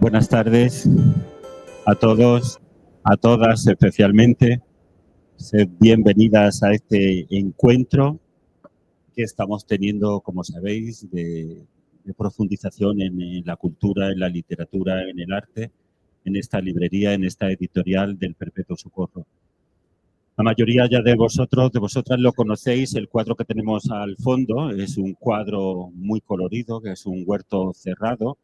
Buenas tardes a todos, a todas especialmente. Sed bienvenidas a este encuentro que estamos teniendo, como sabéis, de profundización en la cultura, en la literatura, en el arte, en esta librería, en esta editorial del Perpetuo Socorro. La mayoría ya de vosotros, de vosotras lo conocéis. El cuadro que tenemos al fondo es un cuadro muy colorido, que es un huerto cerrado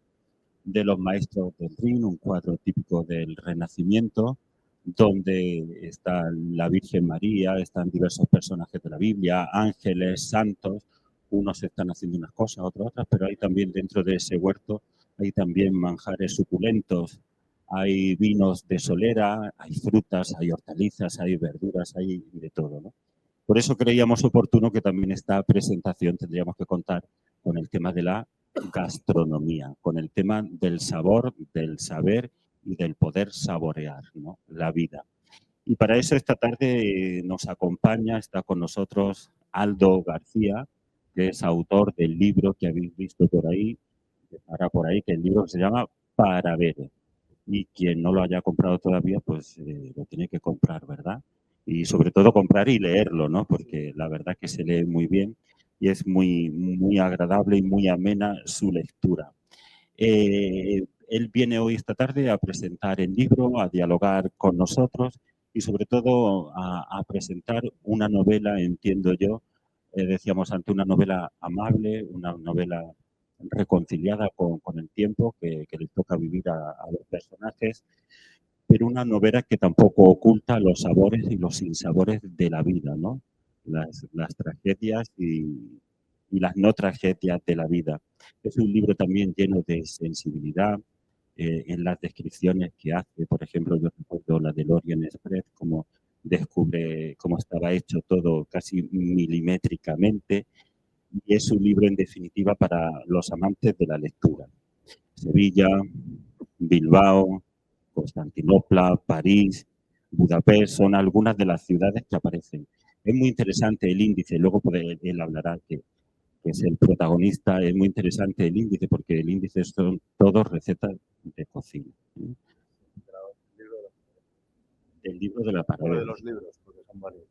de los maestros del Rin, un cuadro típico del Renacimiento, donde está la Virgen María, están diversos personajes de la Biblia, ángeles, santos, unos están haciendo unas cosas, otros otras, pero hay también dentro de ese huerto, hay también manjares suculentos, hay vinos de solera, hay frutas, hay hortalizas, hay verduras, hay de todo, ¿no? Por eso creíamos oportuno que también esta presentación tendríamos que contar con el tema de la gastronomía, con el tema del sabor, del saber y del poder saborear, ¿no?, la vida. Y para eso esta tarde nos acompaña, está con nosotros Aldo García, que es autor del libro que habéis visto por ahí, que estará por ahí, que el libro se llama Para Ver. Y quien no lo haya comprado todavía, pues lo tiene que comprar, ¿verdad? Y sobre todo comprar y leerlo, ¿no? Porque la verdad que se lee muy bien y es muy agradable y muy amena su lectura. Él viene hoy esta tarde a presentar el libro, a dialogar con nosotros y sobre todo a presentar una novela, entiendo yo, decíamos ante una novela amable, una novela reconciliada con el tiempo que les toca vivir a los personajes, pero una novela que tampoco oculta los sabores y los sinsabores de la vida, ¿no? Las tragedias y las no tragedias de la vida. Es un libro también lleno de sensibilidad en las descripciones que hace. Por ejemplo, yo recuerdo la del Orient Express, cómo descubre cómo estaba hecho todo casi milimétricamente. Y es un libro, en definitiva, para los amantes de la lectura. Sevilla, Bilbao, Constantinopla, París, Budapest, son algunas de las ciudades que aparecen. Es muy interesante el índice, luego él hablará que es el protagonista, es muy interesante el índice porque el índice son todos recetas de cocina. ¿Eh? El libro de la Bueno, de pared. los libros, porque son varios.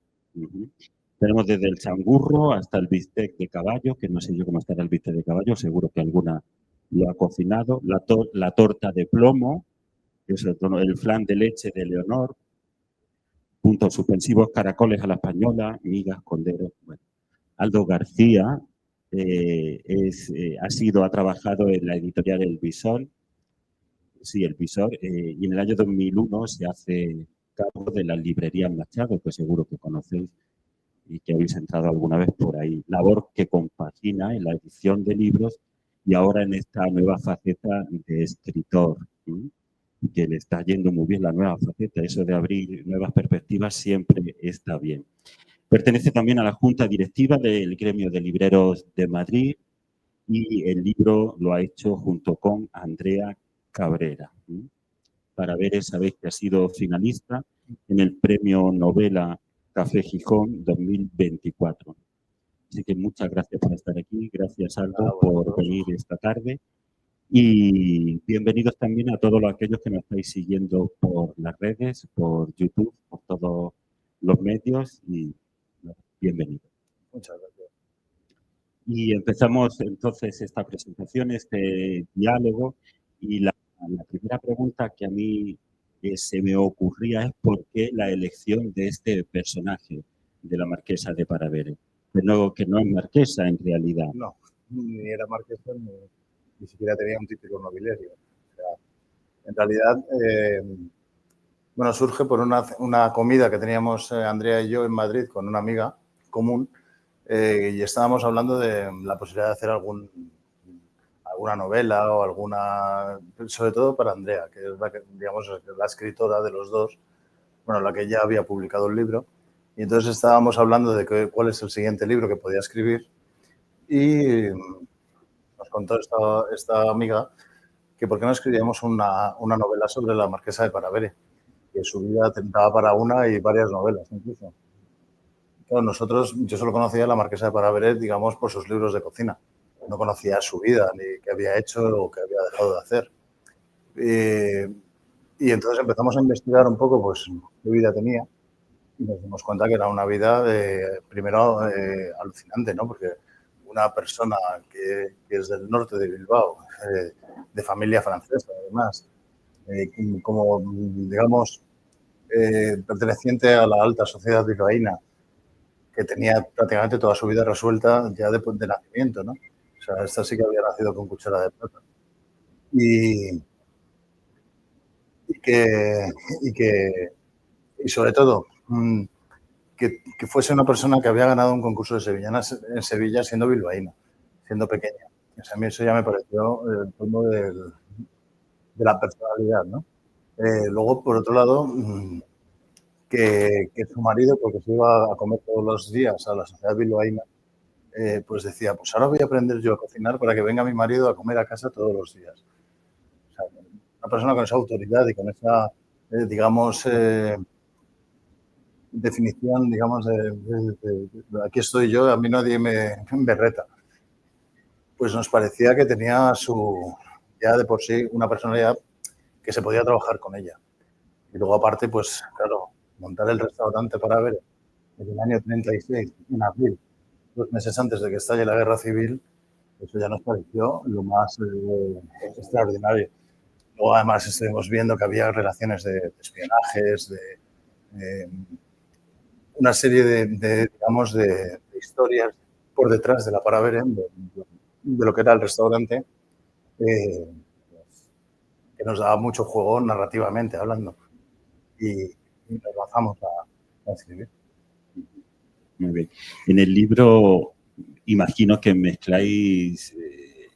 Tenemos desde el changurro hasta el bistec de caballo, que no sé yo cómo estará el bistec de caballo, seguro que alguna lo ha cocinado, la torta de plomo, que es el flan de leche de Leonor, puntos suspensivos, caracoles a la española, migas, conderos. Bueno. Aldo García ha trabajado en la editorial El Visor, sí, El Visor, y en el año 2001 se hace cargo de la librería Machado, que seguro que conocéis y que habéis entrado alguna vez por ahí. Labor que compagina en la edición de libros y ahora en esta nueva faceta de escritor, ¿sí? Que le está yendo muy bien la nueva faceta. Eso de abrir nuevas perspectivas siempre está bien. Pertenece también a la Junta Directiva del Gremio de Libreros de Madrid y el libro lo ha hecho junto con Andrea Cabrera. Para ver, sabéis que ha sido finalista en el Premio Novela Café Gijón 2024. Así que muchas gracias por estar aquí. Gracias, Aldo, por venir esta tarde. Y bienvenidos también a todos aquellos que nos estáis siguiendo por las redes, por YouTube, por todos los medios. Y bienvenidos. Muchas gracias. Y empezamos entonces esta presentación, este diálogo. Y la primera pregunta que a mí se me ocurría es por qué la elección de este personaje de la marquesa de Paravere, que no es marquesa en realidad. No, ni era marquesa ni siquiera tenía un título nobiliario. O sea, en realidad, bueno, surge por una comida que teníamos Andrea y yo en Madrid con una amiga común y estábamos hablando de la posibilidad de hacer alguna novela o alguna, sobre todo para Andrea, que es la escritora de los dos, bueno, la que ya había publicado el libro. Y entonces estábamos hablando de cuál es el siguiente libro que podía escribir y nos contó esta amiga que por qué no escribíamos una novela sobre la marquesa de Paravere, que su vida tentaba para una y varias novelas incluso. Claro, yo solo conocía a la marquesa de Paravere, digamos, por sus libros de cocina. No conocía su vida, ni qué había hecho o qué había dejado de hacer. Y entonces empezamos a investigar un poco pues qué vida tenía y nos dimos cuenta que era una vida, primero, alucinante, ¿no? Porque una persona que es del norte de Bilbao, de familia francesa, además, como, digamos, perteneciente a la alta sociedad bilbaína, que tenía prácticamente toda su vida resuelta ya de nacimiento, ¿no? O sea, esta sí que había nacido con cuchara de plata. Y, y que, y que, y sobre todo, que fuese una persona que había ganado un concurso de sevillanas en Sevilla siendo bilbaína, siendo pequeña. O sea, a mí eso ya me pareció el colmo de la personalidad, ¿no? Luego, por otro lado, que su marido, porque se iba a comer todos los días a la sociedad bilbaína, pues decía, pues ahora voy a aprender yo a cocinar para que venga mi marido a comer a casa todos los días. O sea, una persona con esa autoridad y con esa, digamos, definición, digamos, aquí estoy yo, a mí nadie me reta. Pues nos parecía que tenía ya de por sí una personalidad que se podía trabajar con ella. Y luego aparte, pues claro, montar el restaurante para ver en el año 36, en abril, 2 meses antes de que estalle la guerra civil, eso ya nos pareció lo más extraordinario. Luego además estuvimos viendo que había relaciones de espionajes, una serie digamos, de historias por detrás de la Paraveren, de lo que era el restaurante, que nos daba mucho juego narrativamente hablando. Y nos lanzamos a escribir. Muy bien. En el libro imagino que mezcláis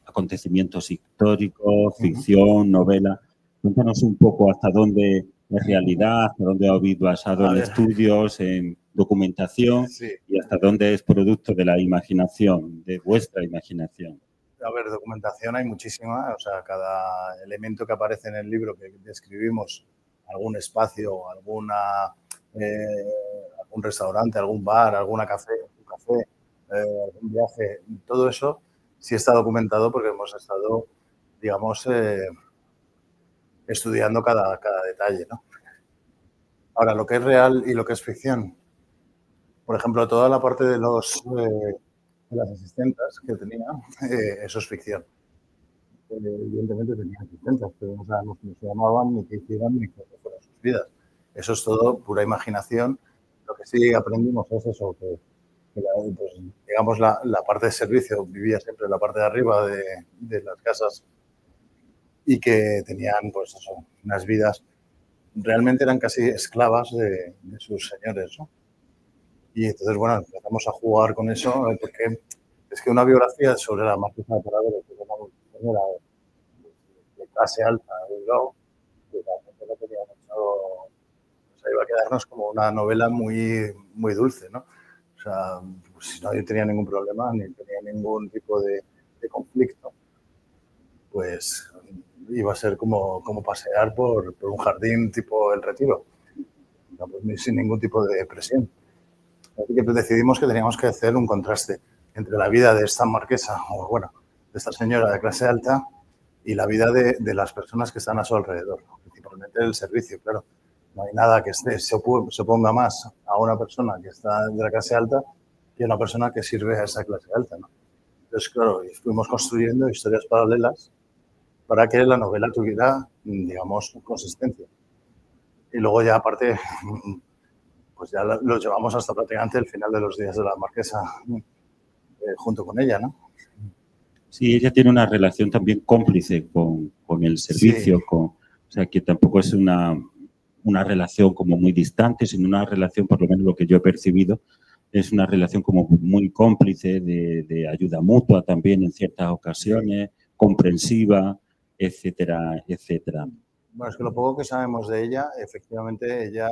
acontecimientos históricos, ficción, novela. Cuéntanos un poco hasta dónde es realidad, hasta dónde habéis basado en estudios, en documentación, sí, y hasta dónde es producto de la imaginación, de vuestra imaginación. A ver, documentación hay muchísima. O sea, cada elemento que aparece en el libro que describimos, algún espacio, algún restaurante, algún bar, un café, algún viaje, todo eso sí está documentado porque hemos estado, digamos, estudiando cada detalle, ¿no? Ahora, lo que es real y lo que es ficción, por ejemplo, toda la parte de las asistentes que tenía, eso es ficción. Evidentemente tenían asistentes, pero no sabemos cómo se llamaban, ni qué hicieron, ni cómo fueron sus vidas. Eso es todo pura imaginación. Lo que sí aprendimos es eso, que pues, digamos, la parte de servicio vivía siempre en la parte de arriba de las casas y que tenían, pues eso, unas vidas, realmente eran casi esclavas de sus señores, ¿no? Y entonces, bueno, empezamos a jugar con eso, porque es que una biografía sobre la marquesa de Paravere, que como señora de clase alta, Bilbao, que realmente no tenía mucho, o sea, iba a quedarnos como una novela muy, muy dulce, ¿no? O sea, pues, si no tenía ningún problema, ni tenía ningún tipo de conflicto, pues iba a ser como pasear por un jardín tipo El Retiro, no, pues, sin ningún tipo de presión. Así que decidimos que teníamos que hacer un contraste entre la vida de esta marquesa, o bueno, de esta señora de clase alta, y la vida de las personas que están a su alrededor, principalmente el servicio, claro. No hay nada que se oponga más a una persona que está de la clase alta que a una persona que sirve a esa clase alta, ¿no? Entonces, claro, fuimos construyendo historias paralelas para que la novela tuviera, digamos, consistencia. Y luego ya, aparte, pues ya lo llevamos hasta prácticamente el final de los días de la marquesa, junto con ella, ¿no? Sí, ella tiene una relación también cómplice con el servicio, sí. o sea, que tampoco es una relación como muy distante, sino una relación, por lo menos lo que yo he percibido, es una relación como muy cómplice, de ayuda mutua también en ciertas ocasiones, comprensiva, etcétera, etcétera. Bueno, es que lo poco que sabemos de ella, efectivamente, ella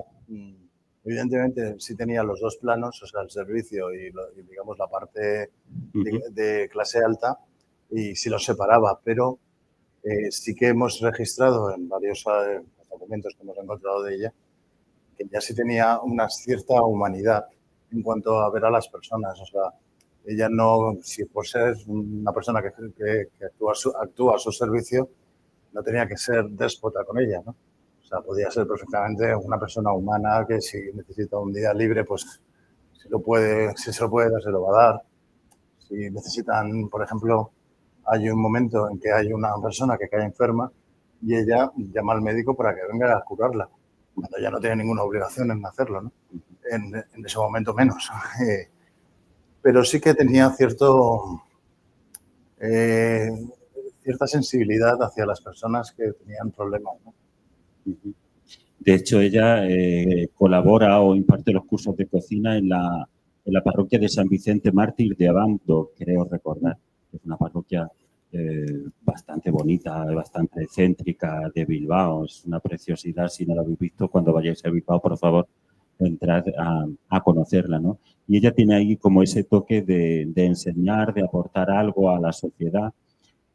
evidentemente sí tenía los dos planos, o sea, el servicio y digamos la parte de clase alta, y sí los separaba, pero sí que hemos registrado en varios documentos que hemos encontrado de ella, que ella sí tenía una cierta humanidad en cuanto a ver a las personas. O sea, ella no, si por ser una persona que actúa a su servicio, no tenía que ser déspota con ella, ¿no? O sea, podía ser perfectamente una persona humana que si necesita un día libre, pues si se lo puede dar, se lo va a dar. Si necesitan, por ejemplo, hay un momento en que hay una persona que cae enferma y ella llama al médico para que venga a curarla, cuando ella no tiene ninguna obligación en hacerlo, ¿no? En ese momento menos. Pero sí que tenía cierta sensibilidad hacia las personas que tenían problemas, ¿no? De hecho, ella colabora o imparte los cursos de cocina en la parroquia de San Vicente Mártir de Abando, creo recordar. Es una parroquia bastante bonita, bastante céntrica de Bilbao. Es una preciosidad. Si no la habéis visto, cuando vayáis a Bilbao, por favor, entrad a conocerla, ¿no? Y ella tiene ahí como ese toque de enseñar, de aportar algo a la sociedad.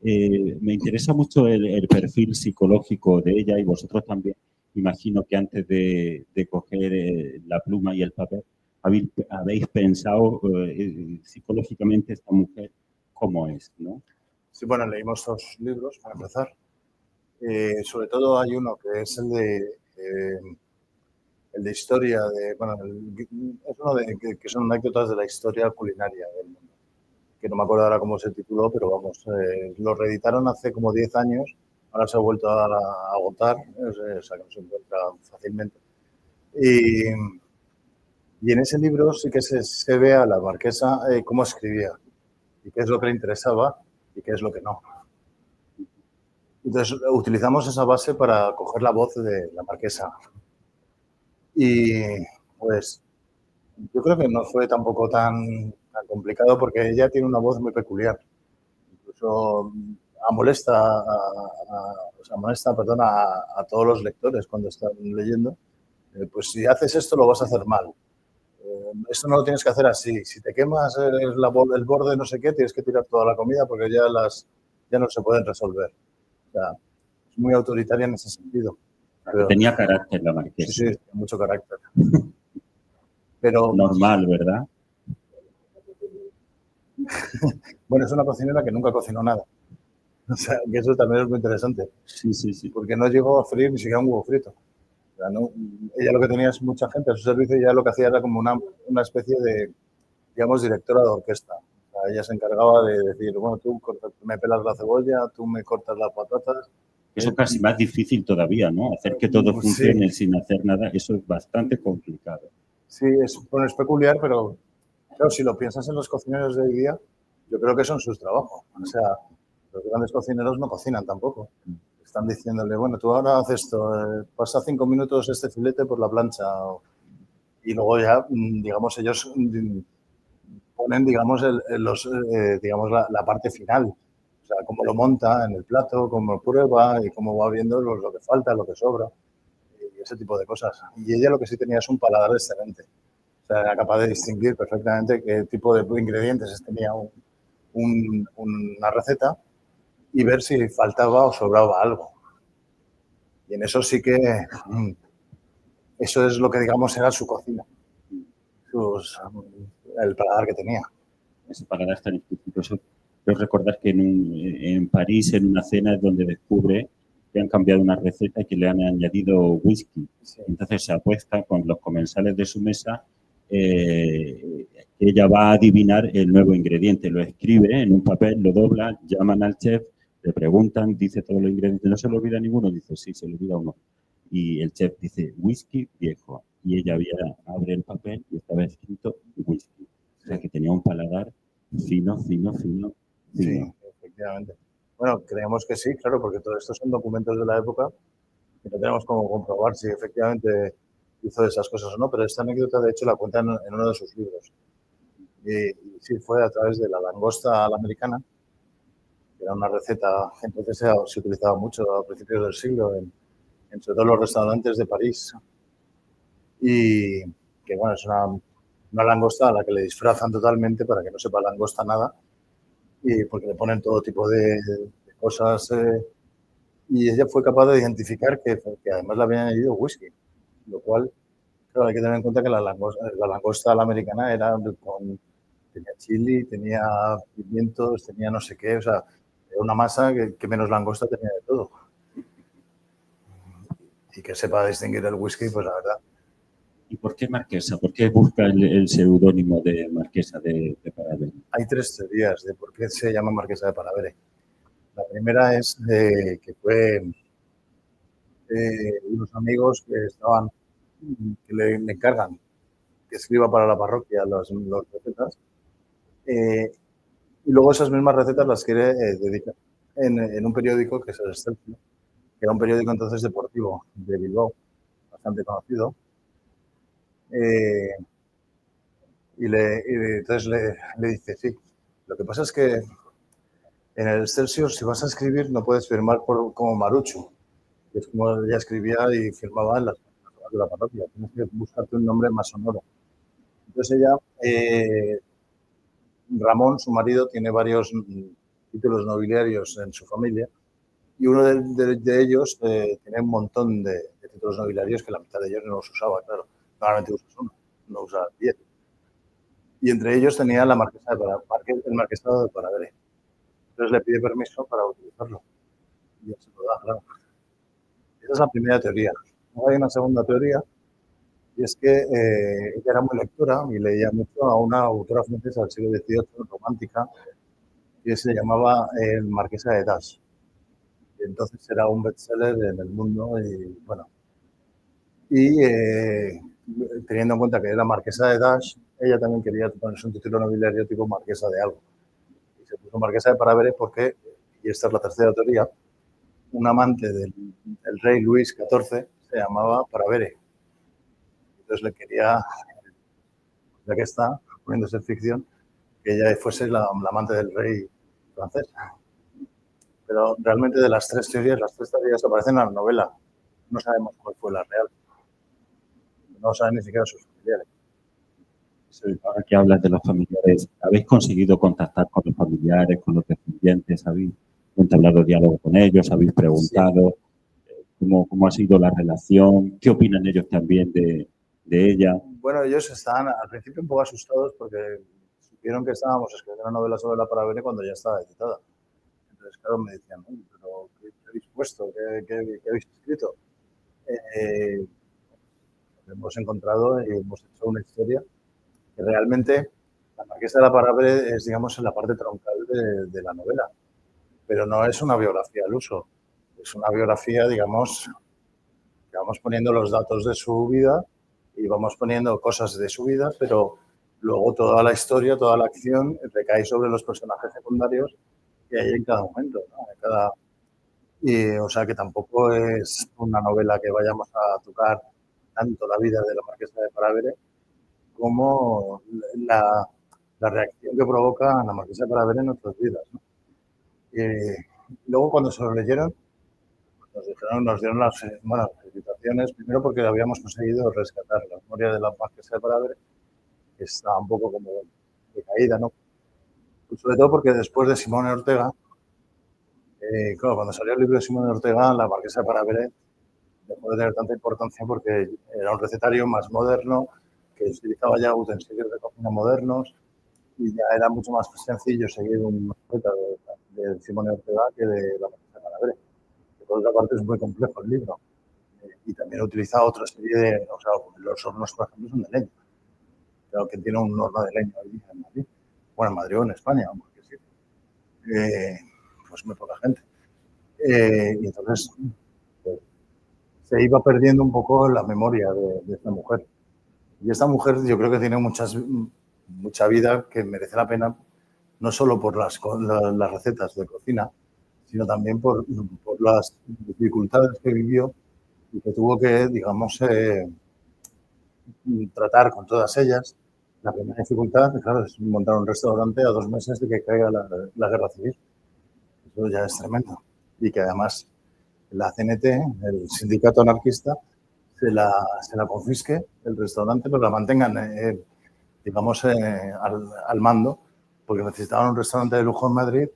Me interesa mucho el perfil psicológico de ella y vosotros también. Imagino que antes de coger la pluma y el papel, habéis pensado psicológicamente esta mujer cómo es, ¿no? Sí, bueno, leímos dos libros para empezar. Sobre todo hay uno que es el de historia, bueno, es uno que son anécdotas de la historia culinaria del mundo, que no me acuerdo ahora cómo se tituló, pero vamos, lo reeditaron hace como 10 años, ahora se ha vuelto a agotar, o sea, que no se encuentra fácilmente. Y en ese libro sí que se ve a la marquesa cómo escribía y qué es lo que le interesaba y qué es lo que no. Entonces utilizamos esa base para coger la voz de la marquesa. Y pues yo creo que no fue tampoco tan complicado porque ella tiene una voz muy peculiar. Incluso molesta a todos los lectores cuando están leyendo. Pues si haces esto lo vas a hacer mal. Esto no lo tienes que hacer así. Si te quemas el borde no sé qué, tienes que tirar toda la comida porque ya no se pueden resolver. O sea, es muy autoritaria en ese sentido. Pero, tenía carácter la marquesa. Sí, tiene mucho carácter. Pero, normal, ¿verdad? Bueno, es una cocinera que nunca cocinó nada. O sea, que eso también es muy interesante. Sí, sí, sí. Porque no llegó a freír ni siquiera un huevo frito. O sea, no, ella lo que tenía es mucha gente a su servicio y ya lo que hacía era como una especie de, digamos, directora de orquesta. O sea, ella se encargaba de decir, bueno, tú me pelas la cebolla, tú me cortas las patatas. Eso es casi más difícil todavía, ¿no? Hacer que todo funcione sin hacer nada, eso es bastante complicado. Sí, es peculiar, pero claro, si lo piensas en los cocineros de hoy día, yo creo que eso es su trabajo. O sea, los grandes cocineros no cocinan tampoco. Están diciéndole, bueno, tú ahora haces esto, pasa 5 minutos este filete por la plancha. Y luego ya, digamos, ellos ponen, digamos, digamos la parte final. O sea, cómo lo monta en el plato, cómo prueba y cómo va viendo lo que falta, lo que sobra y ese tipo de cosas. Y ella lo que sí tenía es un paladar excelente. O sea, era capaz de distinguir perfectamente qué tipo de ingredientes tenía una receta y ver si faltaba o sobraba algo. Y en eso sí que eso es lo que, digamos, era su cocina, el paladar que tenía. Ese paladar tan exquisito. Quiero recordar que en París, en una cena, es donde descubre que han cambiado una receta y que le han añadido whisky. Sí. Entonces se apuesta con los comensales de su mesa que ella va a adivinar el nuevo ingrediente. Lo escribe en un papel, lo dobla, llaman al chef, le preguntan, dice todos los ingredientes. ¿No se le olvida ninguno? Dice, sí, se le olvida uno. Y el chef dice, whisky viejo. Y ella abre el papel y estaba escrito whisky. O sea, que tenía un paladar fino. Sí, efectivamente. Bueno, creemos que sí, claro, porque todos estos son documentos de la época y no tenemos cómo comprobar si efectivamente hizo esas cosas o no, pero esta anécdota, de hecho, la cuenta en uno de sus libros. Y sí, fue a través de la langosta a la americana, que era una receta que entonces se utilizaba mucho a principios del siglo, sobre todo en los restaurantes de París. Y que, bueno, es una langosta a la que le disfrazan totalmente para que no sepa langosta nada, y porque le ponen todo tipo de cosas. Y ella fue capaz de identificar que además le habían añadido whisky, lo cual, claro, hay que tener en cuenta que la langosta a la americana tenía chili, tenía pimientos, tenía no sé qué, o sea, era una masa que menos langosta tenía de todo. y que sepa distinguir el whisky, pues la verdad. ¿Y por qué Marquesa? ¿Por qué busca el seudónimo de Marquesa de Paravere? Hay tres teorías de por qué se llama Marquesa de Paravere. La primera es que fue unos amigos que le encargan que escriba para la parroquia las recetas, y luego esas mismas recetas las quiere dedicar en un periódico que es el Excelsior, que era un periódico entonces deportivo de Bilbao, bastante conocido. Entonces le dice, sí, lo que pasa es que en el Excelsior, si vas a escribir, no puedes firmar como Maruchu, que es como ella escribía y firmaba en las cosas de la parroquia. Tienes que buscarte un nombre más sonoro. Entonces ella, Ramón, su marido, tiene varios títulos nobiliarios en su familia y uno de ellos tiene un montón de títulos nobiliarios que la mitad de ellos no los usaba, claro. Normalmente usas uno, no usas 10. Y entre ellos tenía el marquesado de Paravere. Entonces le pide permiso para utilizarlo. Y ya se lo da, claro. Esa es la primera teoría. Luego hay una segunda teoría, y es que ella era muy lectora y leía mucho a una autora francesa del siglo XVIII, romántica, que se llamaba Marquesa de Dash. Y entonces era un bestseller en el mundo y, bueno, teniendo en cuenta que era Marquesa de Dash, ella también quería ponerse un título nobiliario tipo Marquesa de algo. Y se puso Marquesa de Paravere porque, y esta es la tercera teoría, un amante del rey Luis XIV se llamaba Paravere. Entonces le quería, ya que está poniéndose en ficción, que ella fuese la amante del rey francés. Pero realmente de las tres teorías aparecen en la novela. No sabemos cuál fue la real. No saben ni siquiera sus familiares. Ahora que hablas de los familiares, ¿habéis conseguido contactar con los familiares, con los descendientes? ¿Habéis entablado diálogo con ellos? ¿Habéis preguntado cómo ha sido la relación? ¿Qué opinan ellos también de ella? Bueno, ellos estaban al principio un poco asustados porque supieron que estábamos escribiendo una novela sobre la Paravere cuando ya estaba editada. Entonces, claro, me decían, pero ¿qué habéis puesto? ¿Qué habéis escrito? Hemos encontrado y hemos hecho una historia que realmente la Marquesa de la Paravere es, digamos, en la parte troncal de la novela, pero no es una biografía al uso, es una biografía, digamos, que vamos poniendo los datos de su vida y vamos poniendo cosas de su vida, pero luego toda la historia, toda la acción recae sobre los personajes secundarios que hay en cada momento, ¿no? O sea que tampoco es una novela que vayamos a tocar tanto la vida de la Marquesa de Paravere como la reacción que provoca la Marquesa de Paravere en nuestras vidas, ¿no? Luego, cuando se lo leyeron, nos dieron las felicitaciones, primero porque habíamos conseguido rescatar la memoria de la Marquesa de Paravere, que estaba un poco como decaída, ¿no? Y sobre todo porque después de Simone Ortega, claro, cuando salió el libro de Simone Ortega, la Marquesa de Paravere dejó de tener tanta importancia porque era un recetario más moderno, que utilizaba ya utensilios de cocina modernos y ya era mucho más sencillo seguir una receta de Simone Ortega que de la Marquesa de Paravere. Por otra parte, es muy complejo el libro. Y también utiliza otra serie de... O sea, los hornos, por ejemplo, son de leña. Claro, que tiene un horno de leña hoy en Madrid. Bueno, en Madrid o en España, porque sí. Pues muy poca gente. Y entonces pues, se iba perdiendo un poco la memoria de esta mujer. Y esta mujer yo creo que tiene mucha vida que merece la pena, no solo por las recetas de cocina, sino también por las dificultades que vivió y que tuvo que, digamos, tratar con todas ellas. La primera dificultad, claro, es montar un restaurante a 2 meses de que caiga la guerra civil. Eso ya es tremendo. Y que además la CNT, el sindicato anarquista, se la confisque el restaurante, pero la mantengan, digamos, al mando, porque necesitaban un restaurante de lujo en Madrid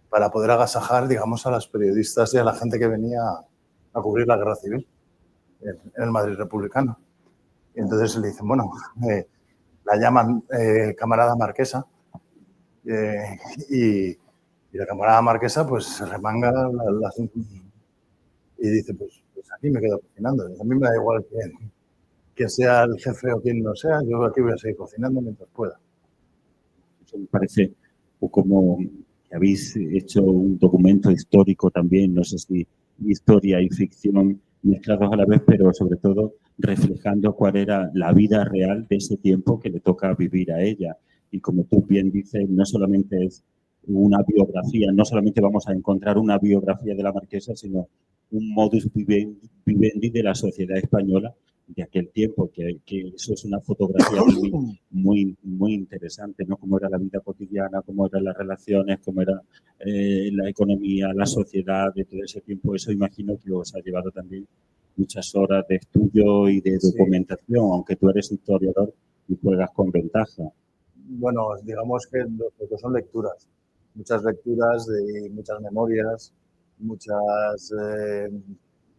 para poder agasajar, digamos, a las periodistas y a la gente que venía a cubrir la guerra civil en el Madrid republicano. Y entonces le dicen, bueno, la llaman camarada marquesa y la camarada marquesa pues se remanga y dice, pues pues aquí me quedo cocinando. A mí me da igual que sea el jefe o quien no sea, yo aquí voy a seguir cocinando mientras pueda. Eso me parece como que habéis hecho un documento histórico también, no sé si historia y ficción mezclados a la vez, pero sobre todo reflejando cuál era la vida real de ese tiempo que le toca vivir a ella. Y como tú bien dices, no solamente es una biografía, no solamente vamos a encontrar una biografía de la marquesa, sino un modus vivendi de la sociedad española de aquel tiempo, que eso es una fotografía muy interesante, ¿no? Cómo era la vida cotidiana, cómo eran las relaciones, cómo era la economía, la sociedad de todo ese tiempo. Eso imagino que os ha llevado también muchas horas de estudio y de documentación, aunque tú eres historiador y juegas con ventaja. Bueno, digamos que lo que son lecturas, muchas lecturas de muchas memorias, muchas...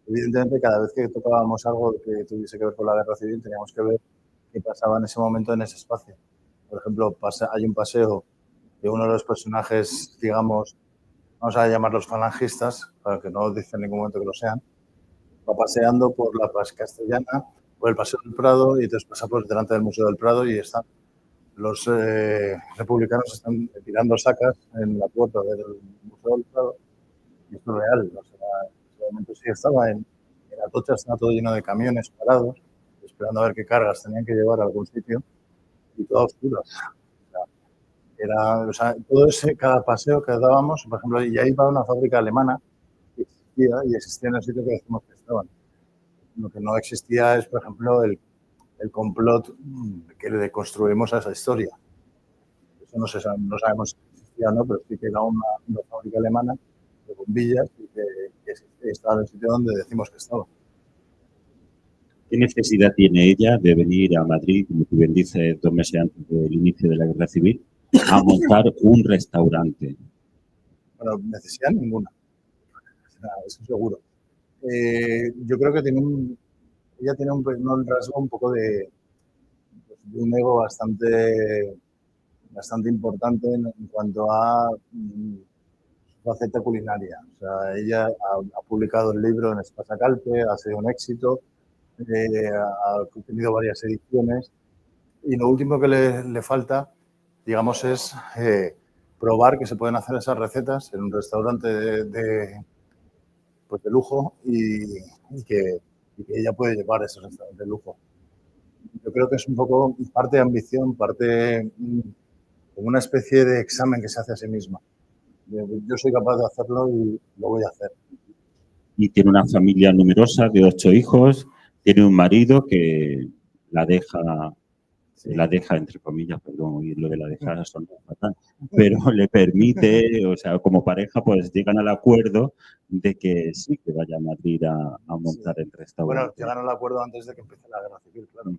evidentemente, cada vez que tocábamos algo que tuviese que ver con la guerra civil, teníamos que ver qué pasaba en ese momento en ese espacio. Por ejemplo, hay un paseo de uno de los personajes, digamos, vamos a llamarlos falangistas, para que no dicen en ningún momento que lo sean, va paseando por la Plaza Castellana, por el Paseo del Prado, y entonces pasa por delante del Museo del Prado y están los republicanos están tirando sacas en la puerta del Museo del Prado, y esto es real. O sea, en ese momento sí estaba en Atocha, estaba todo lleno de camiones parados, esperando a ver qué cargas tenían que llevar a algún sitio, y todo oscuro. O sea, todo ese, cada paseo que dábamos, por ejemplo, y ahí va una fábrica alemana que existía en el sitio que decimos que estaban. Lo que no existía es, por ejemplo, el complot que le construimos a esa historia. Eso no sabemos si existía o no, pero sí que era una fábrica alemana de bombillas y que estaba en el sitio donde decimos que estaba. ¿Qué necesidad tiene ella de venir a Madrid, como tú bien dices, 2 meses antes del inicio de la guerra civil, a montar un restaurante? Bueno, necesidad ninguna, eso seguro. Yo creo que ella tiene un rasgo un poco de un ego bastante importante en cuanto a su faceta culinaria. O sea, ella ha publicado el libro en Espasa Calpe, ha sido un éxito, ha tenido varias ediciones, y lo último que le falta, digamos, es probar que se pueden hacer esas recetas en un restaurante de lujo y que ella puede llevar esos restaurantes de lujo. Yo creo que es un poco parte de ambición, parte como una especie de examen que se hace a sí misma. Yo soy capaz de hacerlo y lo voy a hacer. Y tiene una familia numerosa de 8 hijos, tiene un marido que la deja entre comillas, perdón, y lo de la dejar son fatal, pero le permite, o sea, como pareja, pues llegan al acuerdo de que sí, que vaya a Madrid a montar el restaurante. Bueno, llegaron al acuerdo antes de que empiece la guerra civil, claro.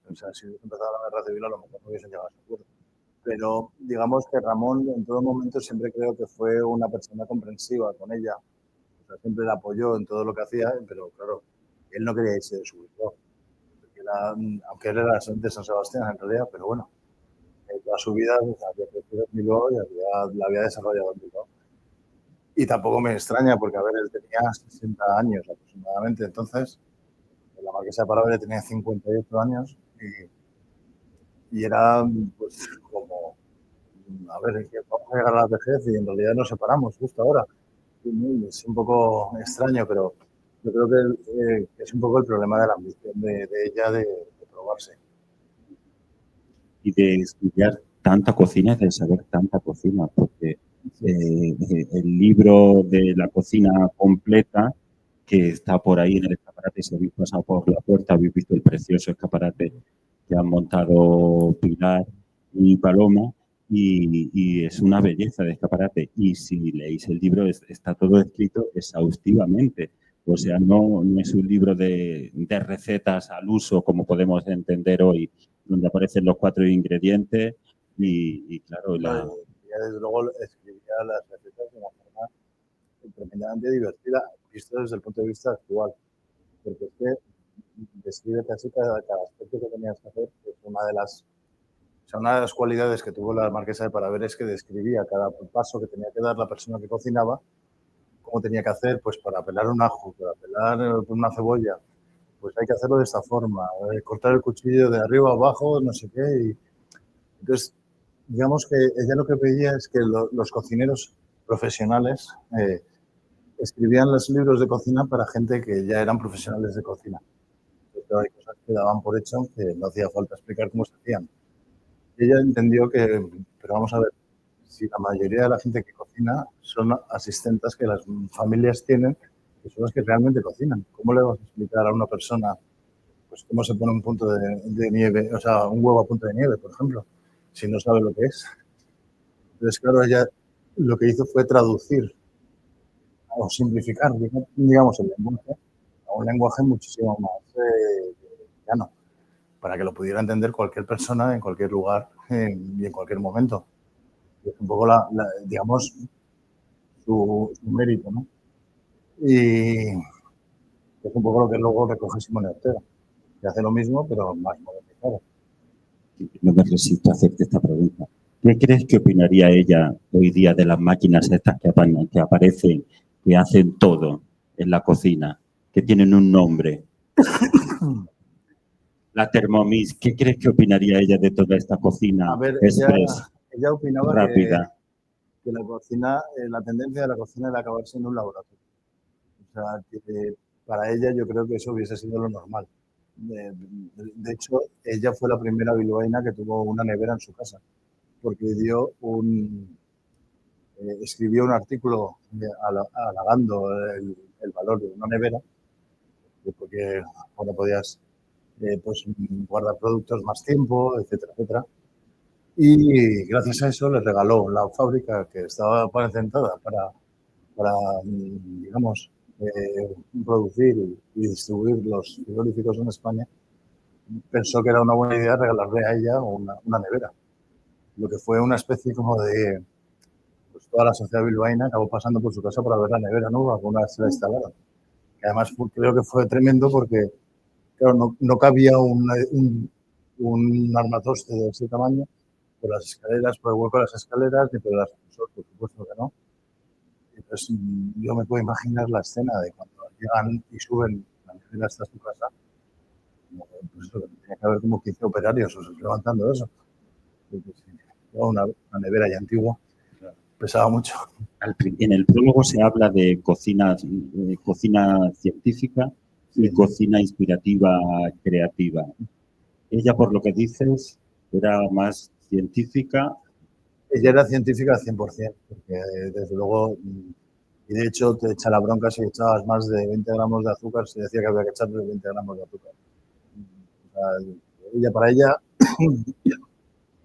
O sea, si hubiese empezado la guerra civil, a lo mejor no hubiesen llegado a ese acuerdo. Pero digamos que Ramón en todo momento siempre creo que fue una persona comprensiva con ella. O sea, siempre la apoyó en todo lo que hacía, pero claro, él no quería irse de su Bilbao. Aunque él era de San Sebastián en realidad, pero bueno, toda su vida había crecido en Bilbao y la había desarrollado en Bilbao. Y tampoco me extraña porque, a ver, él tenía 60 años aproximadamente, entonces la marquesa de Parabel tenía 58 años y era pues como, a ver, vamos a llegar a la vejez y en realidad nos separamos justo ahora. Es un poco extraño, pero yo creo que es un poco el problema de la ambición de ella de probarse. Y de estudiar tanta cocina, de saber tanta cocina, porque el libro de la cocina completa que está por ahí en el escaparate, si habéis pasado por la puerta, habéis visto el precioso escaparate que han montado Pilar y Paloma, y es una belleza de escaparate. Y si leéis el libro, está todo escrito exhaustivamente. O sea, no es un libro de recetas al uso, como podemos entender hoy, donde aparecen los 4 ingredientes y claro, ella desde luego escribía las recetas de una forma tremendamente divertida, visto desde el punto de vista actual, porque es que describe casi cada aspecto que tenías que hacer. Es una de las cualidades que tuvo la marquesa de Parabel es que describía cada paso que tenía que dar la persona que cocinaba cómo tenía que hacer, pues para pelar un ajo, para pelar una cebolla, pues hay que hacerlo de esta forma, cortar el cuchillo de arriba a abajo, no sé qué. Y entonces, digamos que ella lo que veía es que los cocineros profesionales escribían los libros de cocina para gente que ya eran profesionales de cocina. Pero hay cosas que daban por hecho que no hacía falta explicar cómo se hacían. Ella entendió que, pero vamos a ver, si la mayoría de la gente que cocina son asistentes que las familias tienen, que son las que realmente cocinan. ¿Cómo le vas a explicar a una persona pues cómo se pone un punto de nieve, o sea, un huevo a punto de nieve, por ejemplo, si no sabe lo que es? Entonces, claro, ella lo que hizo fue traducir o simplificar, digamos, el lenguaje a un lenguaje muchísimo más llano, para que lo pudiera entender cualquier persona en cualquier lugar y en cualquier momento. Y es un poco, digamos, su mérito, ¿no? Y es un poco lo que luego recoge Simone Ortega, que hace lo mismo, pero más modernizado. No me resisto a hacerte esta pregunta. ¿Qué crees que opinaría ella hoy día de las máquinas estas que aparecen, que hacen todo en la cocina, que tienen un nombre? La Thermomix, ¿qué crees que opinaría ella de toda esta cocina A ver, express, ella opinaba rápida? Que la cocina, la tendencia de la cocina era acabar siendo un laboratorio. O sea, que para ella yo creo que eso hubiese sido lo normal. De hecho, ella fue la primera bilbaína que tuvo una nevera en su casa, porque escribió un artículo halagando el valor de una nevera, porque ahora podías pues, guardar productos más tiempo, etcétera, etcétera. Y gracias a eso le regaló la fábrica que estaba patentada para digamos, producir y distribuir los frigoríficos en España. Pensó que era una buena idea regalarle a ella una nevera. Lo que fue una especie como de... Pues toda la sociedad bilbaína acabó pasando por su casa para ver la nevera nueva, una vez se la instalaron. Que además creo que fue tremendo porque, claro, no cabía un armatoste de ese tamaño por las escaleras, por el hueco de las escaleras, ni por el ascensor, por supuesto que no. Entonces, yo me puedo imaginar la escena de cuando llegan y suben la nevera hasta su casa. Pues eso, tenía que haber como 15 operarios levantando eso. Una nevera ya antigua, pesaba mucho. En el prólogo se habla de cocina científica y cocina inspirativa, creativa. Ella, por lo que dices, era más científica. Ella era científica al 100%, porque desde luego, y de hecho te echa la bronca si echabas más de 20 gramos de azúcar, se decía que había que echarle 20 gramos de azúcar. O sea, para ella,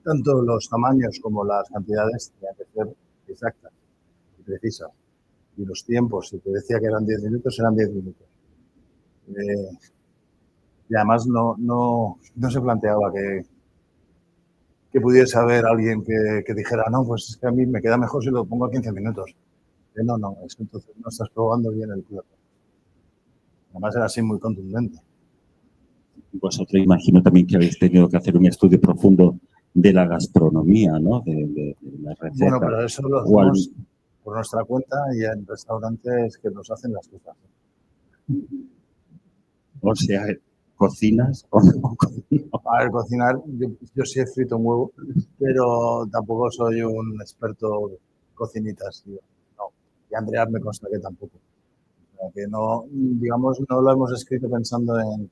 tanto los tamaños como las cantidades tenían que ser exactas y precisas. Y los tiempos, si te decía que eran 10 minutos, eran 10 minutos. Y además no se planteaba que pudiese haber alguien que dijera, no, pues es que a mí me queda mejor si lo pongo a 15 minutos. No, es que entonces no estás probando bien el cuerpo. Además era así muy contundente. Vosotros imagino también que habéis tenido que hacer un estudio profundo de la gastronomía, ¿no? De la receta. Bueno, pero eso lo hacemos por nuestra cuenta y en restaurantes que nos hacen las cosas. O sea, ¿cocinas o no? A ver, cocinar, yo sí he frito un huevo, pero tampoco soy un experto cocinitas. No. Y Andrea me consta que tampoco. O sea, que no, digamos, no lo hemos escrito pensando en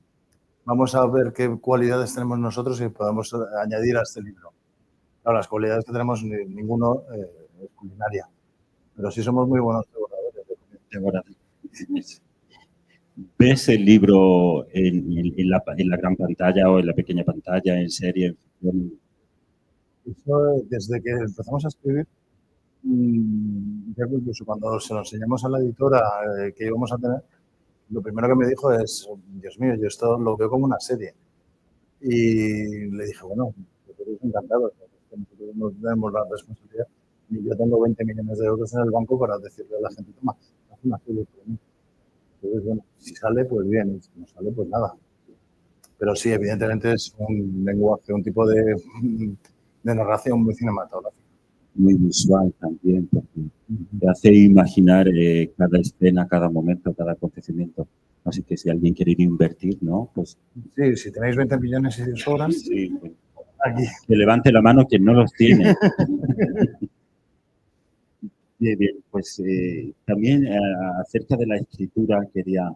vamos a ver qué cualidades tenemos nosotros y podemos añadir a este libro. Claro, las cualidades que tenemos ninguno es culinaria, pero sí somos muy buenos devoradores. ¿Ves el libro en la gran pantalla o en la pequeña pantalla, en serie? Eso, desde que empezamos a escribir, incluso cuando se lo enseñamos a la editora que íbamos a tener, lo primero que me dijo es, Dios mío, yo esto lo veo como una serie. Y le dije, bueno, estoy encantado, nosotros no tenemos la responsabilidad, ni yo tengo 20 millones de euros en el banco para decirle a la gente, toma, haz una serie por mí. Entonces, bueno, si sale, pues bien, y si no sale, pues nada. Pero sí, evidentemente es un lenguaje, un tipo de narración muy cinematográfica. Muy visual también. Porque te hace imaginar cada escena, cada momento, cada acontecimiento. Así que si alguien quiere invertir, ¿no? Pues sí, si tenéis 20 millones y sobran, sí, pues, aquí. que levante la mano quien no los tiene. Bien, bien. Pues también acerca de la escritura quería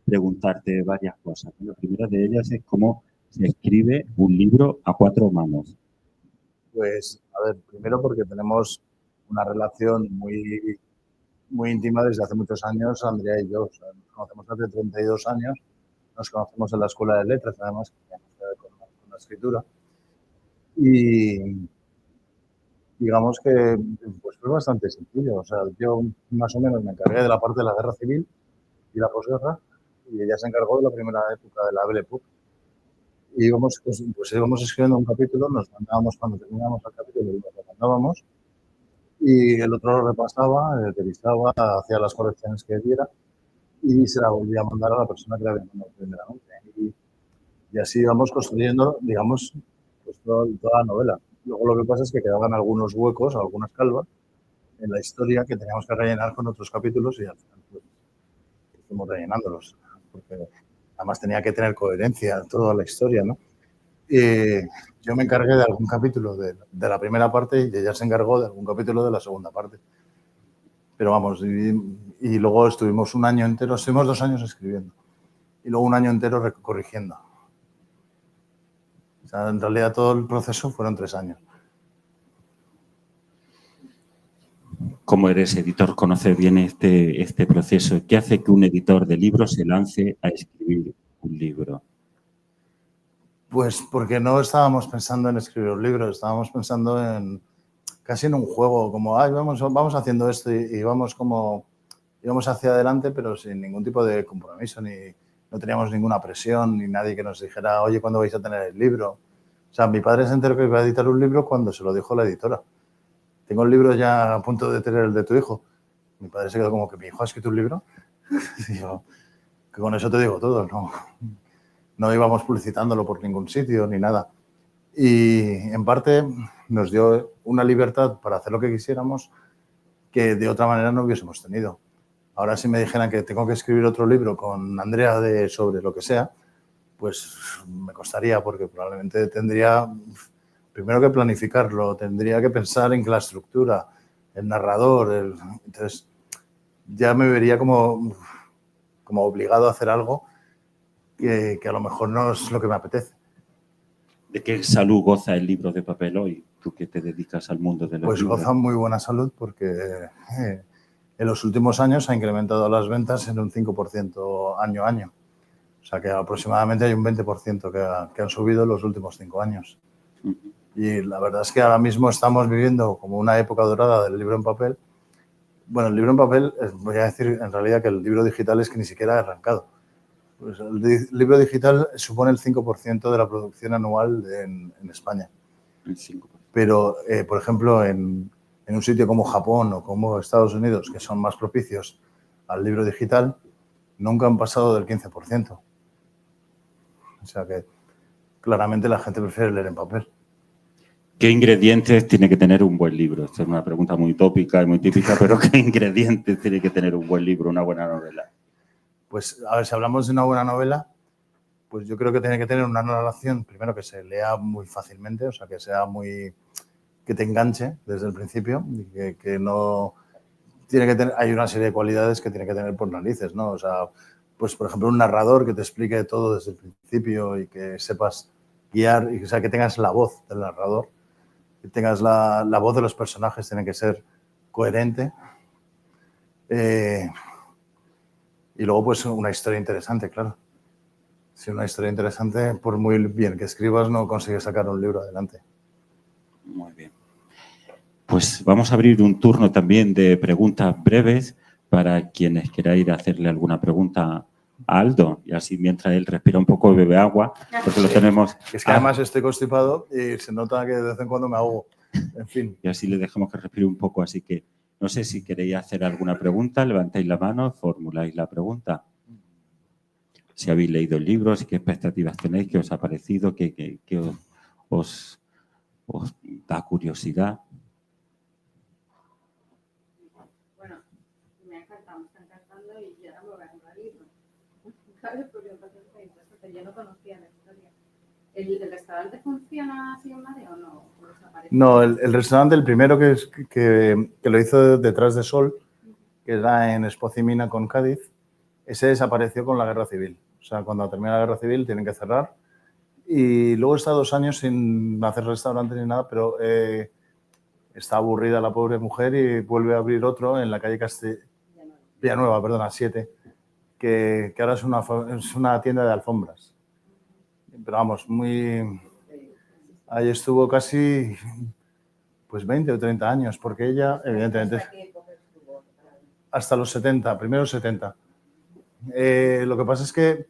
preguntarte varias cosas. La primera de ellas es cómo se escribe un libro a 4 manos. Pues, a ver, primero porque tenemos una relación muy, muy íntima desde hace muchos años, Andrea y yo. O sea, nos conocemos hace 32 años, nos conocemos en la Escuela de Letras, además, con la escritura. Y digamos que pues fue bastante sencillo. O sea, yo más o menos me encargué de la parte de la guerra civil y la posguerra, y ella se encargó de la primera época de la Belle Époque. Y íbamos, pues íbamos escribiendo un capítulo, nos mandábamos cuando terminábamos el capítulo, lo mandábamos, y el otro lo repasaba, revisaba, hacía las correcciones que diera y se la volvía a mandar a la persona que la había mandado primeramente. Y así íbamos construyendo, digamos, pues toda la novela. Luego lo que pasa es que quedaban algunos huecos, algunas calvas en la historia que teníamos que rellenar con otros capítulos y al final pues, fuimos rellenándolos. Porque además tenía que tener coherencia toda la historia, ¿no? Yo me encargué de algún capítulo de la primera parte y ella se encargó de algún capítulo de la segunda parte. Pero vamos, y luego estuvimos un año entero, estuvimos 2 años escribiendo y luego un año entero corrigiendo. O sea, en realidad todo el proceso fueron 3 años. Como eres editor, conoces bien este proceso. ¿Qué hace que un editor de libros se lance a escribir un libro? Pues porque no estábamos pensando en escribir un libro, estábamos pensando casi en un juego, como vamos haciendo esto y vamos íbamos hacia adelante, pero sin ningún tipo de compromiso, no teníamos ninguna presión, ni nadie que nos dijera, oye, ¿cuándo vais a tener el libro? O sea, mi padre se enteró que iba a editar un libro cuando se lo dijo la editora. Tengo el libro ya a punto de tener el de tu hijo. Mi padre se quedó como que mi hijo ha escrito un libro. Y yo, que con eso te digo todo, no íbamos publicitándolo por ningún sitio ni nada. Y en parte nos dio una libertad para hacer lo que quisiéramos que de otra manera no hubiésemos tenido. Ahora si me dijeran que tengo que escribir otro libro con Andrea sobre lo que sea, pues me costaría porque probablemente tendría primero que planificarlo, tendría que pensar en la estructura, el narrador, entonces ya me vería como obligado a hacer algo que a lo mejor no es lo que me apetece. ¿De qué salud goza el libro de papel hoy, tú que te dedicas al mundo de los pues libros? Pues goza muy buena salud porque en los últimos años ha incrementado las ventas en un 5% año a año. O sea que aproximadamente hay un 20% que han subido en los últimos 5 años. Y la verdad es que ahora mismo estamos viviendo como una época dorada del libro en papel. Bueno, el libro en papel, voy a decir en realidad que el libro digital es que ni siquiera ha arrancado. Pues el libro digital supone el 5% de la producción anual en España. El 5%. Pero, por ejemplo, en un sitio como Japón o como Estados Unidos, que son más propicios al libro digital, nunca han pasado del 15%. O sea que claramente la gente prefiere leer en papel. ¿Qué ingredientes tiene que tener un buen libro? Esta es una pregunta muy tópica y muy típica, pero ¿qué ingredientes tiene que tener un buen libro, una buena novela? Pues, a ver, si hablamos de una buena novela, pues yo creo que tiene que tener una narración, primero que se lea muy fácilmente, o sea, que sea que te enganche desde el principio y que no... Tiene que tener, hay una serie de cualidades que tiene que tener por narices, ¿no? O sea, pues por ejemplo un narrador que te explique todo desde el principio y que sepas guiar, y, o sea, que tengas la voz del narrador, que tengas la voz de los personajes, tiene que ser coherente. Y luego pues una historia interesante, claro. Si una historia interesante, por muy bien que escribas, no consigues sacar un libro adelante. Muy bien. Pues vamos a abrir un turno también de preguntas breves para quienes queráis hacerle alguna pregunta a Aldo. Y así mientras él respira un poco, bebe agua, porque lo tenemos... Es que además estoy constipado y se nota que de vez en cuando me ahogo. En fin. Y así le dejamos que respire un poco. Así que no sé si queréis hacer alguna pregunta, levantáis la mano, formuláis la pregunta. Si habéis leído el libro, qué expectativas tenéis, qué os ha parecido, qué os da curiosidad. Bueno, contando y ya no me voy a morir, ¿no? ¿Sabes? Porque yo no conocía la historia. ¿El restaurante funciona así en Madrid o no? No, el restaurante, el primero que lo hizo detrás de Sol, que era en Espocimina con Cádiz, ese desapareció con la Guerra Civil. O sea, cuando termina la Guerra Civil tienen que cerrar. Y luego está 2 años sin hacer restaurantes ni nada, pero está aburrida la pobre mujer y vuelve a abrir otro en la calle Villanueva, perdona, 7, que ahora es una tienda de alfombras. Pero vamos, ahí estuvo casi pues 20 o 30 años, porque ella, evidentemente, hasta los 70, primeros 70. Lo que pasa es que